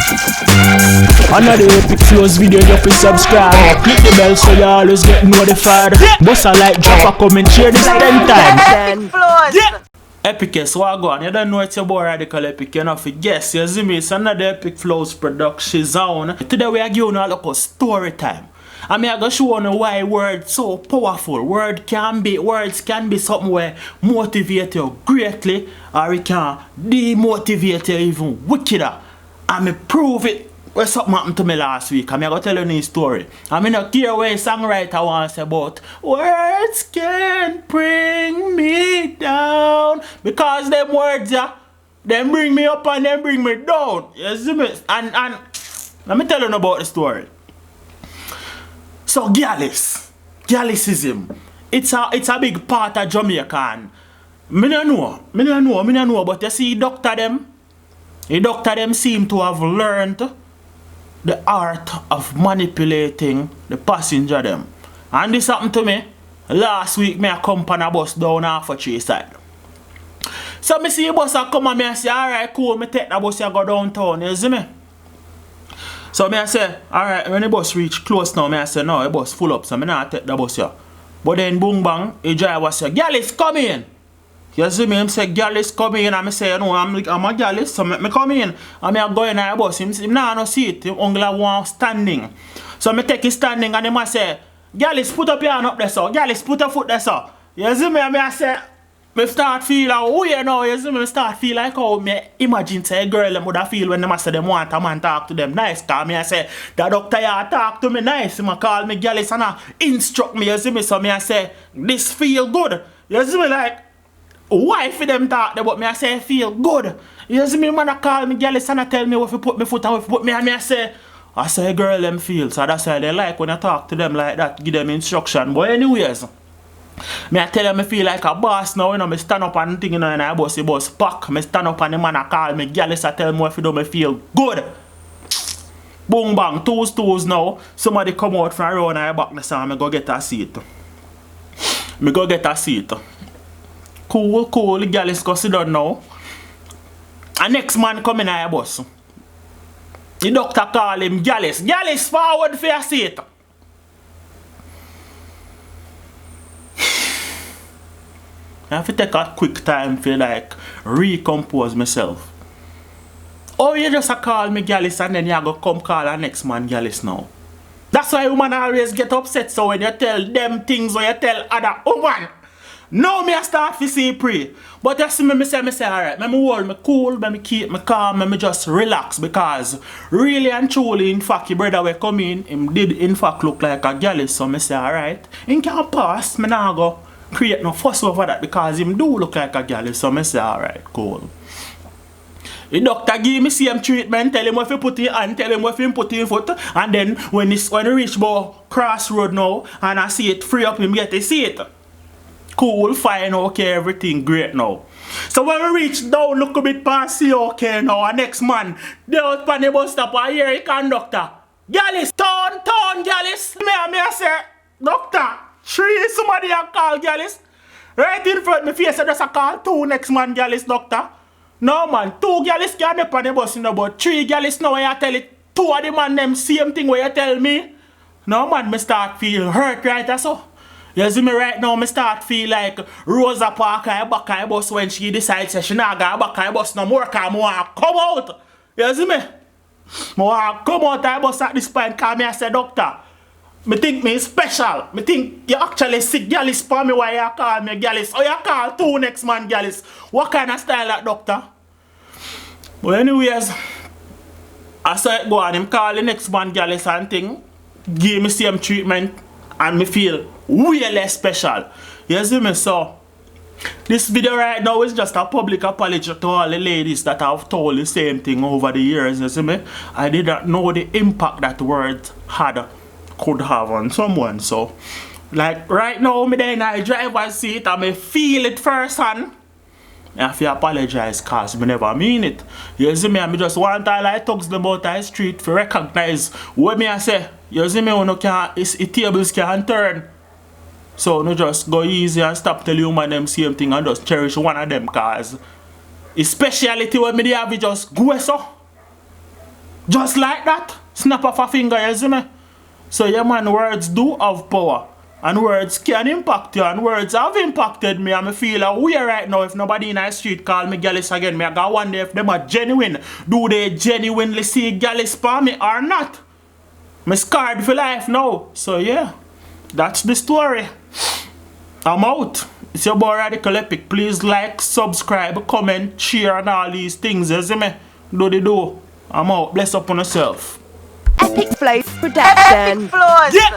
Another Epicflows video, you can subscribe. Click the bell so you always get notified. Bust a like, drop a comment, share this 10 times. Yeah. Epicflows, what go on? You don't know it's your boy Radekal Epic, you know if you guess. You see me, it's another Epicflows production zone. Today we are giving you a look at story time. I'm going to show you why words so powerful. Words can be something where motivate you greatly, or it can demotivate you even wickeder. And me prove it. Well, something happened to me last week. I'm going to tell you a story. I'm not care where a songwriter wants to say about words can bring me down. Because them words, yeah, them bring me up and them bring me down. You see me? And let me tell you about the story. So GYALISm, it's a big part of Jamaica. Me no know, but you see the doctor them seem to have learned the art of manipulating the passenger them. And this happened to me last week. Me a come on a bus down half a tree side. So me see a bus a come and me a say, alright cool, me take the bus and go downtown, you see me? So me I say, alright, when the bus reach close now, me I say, no, the bus full up, so me not take the bus here. But then boom bang, the driver say, GYALIST come in. You see me, him say, GYALIST come in, and me say, no, I'm a GYALIST, so me come in, and me go in the bus. Him nah no seat, him only one standing. So me take his standing, and him I say, GYALIST put up your hand up there, so. GYALIST put a foot there, so. You see me, and me I say, me start feel like, oh yeah, no, you see me, start feel like how me imagine say a girl them would have feel when them say them want a man talk to them nice. Cause me I say, the doctor here talk to me nice, he call me GYALIST and instruct me, you see me, so me I say, this feel good. You see me like, why for them talk there, but me I say feel good. You see me, man call me GYALIST and tell me what to put my foot and what to put me, and me I say girl them feel, so that's why they like when I talk to them like that, give them instruction. But anyways, me I tell them I feel like a boss now, you know, me stand up and thing, you know, and I bus pack. Me stand up and the man I call me GYALIST, I tell me if you do me feel good. Boom bang, toes now. Somebody come out from around and I back the side, me go get a seat. Cool, the GYALIST go sit down now. And next man come in our bus. The doctor call him GYALIST forward for your seat. I have to take a quick time for like recompose myself. Oh, you just call me GYALIST and then you go come call the next man GYALIST now. That's why women always get upset, so when you tell them things or you tell other woman. Now me I start to see pray. But you see me say alright, me hold me cool, me keep me calm, me just relax, because really and truly in fact your brother will come in, him did in fact look like a GYALIST, so me say alright. He can pass, me now go create no fuss over that because him do look like a GYALIST, so me say alright, cool. The doctor give me same treatment, tell him what he put in hand, tell him what he put in foot, and then when he reach about crossroad now and I see it free up, him get to see it. Cool, fine, okay, everything great now. So when we reach down, look a bit past see okay now, and next man, they out on the bus stop, I hear a conductor. GYALIST, turn, GYALIST. Me I say, doctor, somebody a call GYALIST. Right in front of me face, I just a call 2 next man GYALIST, doctor. No man, 2 GYALIST can't up on the bus, you know, but 3 GYALIST now where you tell it, 2 of the man them same thing where you tell me. No man, me start feel hurt right so. You see me right now, me start feel like Rosa Parker back on the bus when she decides that she not go back on the bus no more because I want to come out. You see me? I want to come out of the bus at this point because I say, doctor, me think me is special. Me think you actually sick GYALIST for me why you call me GYALIST. Or you call 2 next man GYALIST. What kind of style that, doctor? But anyways, I saw it go on, him call the next man GYALIST and thing, give me same treatment, and me feel way less special. You see me? So this video right now is just a public apology to all the ladies that have told the same thing over the years. You see me? I did not know the impact that words could have on someone. So like right now, me there in the driver's seat and me feel it firsthand. I have to apologize because I never mean it. You see me? I just want to like talks about the street to recognize what me I say. You see me? When tables can turn. So no just go easy and stop telling you man them same thing and just cherish one of them, cause it's speciality when me have just go so. Just like that. Snap off a finger, you see me? So yeah man, words do have power. And words can impact you, and words have impacted me, and I feel aware right now. If nobody in the street call me GYALIST again, me I go wonder if them are genuine. Do they genuinely see GYALIST for me or not? I'm scarred for life now. So yeah, that's the story. I'm out. It's your boy Radekal Epic. Please like, subscribe, comment, share and all these things, you see me? Do the do. I'm out. Bless up on yourself. Epicflows production. Epicflows. Yeah.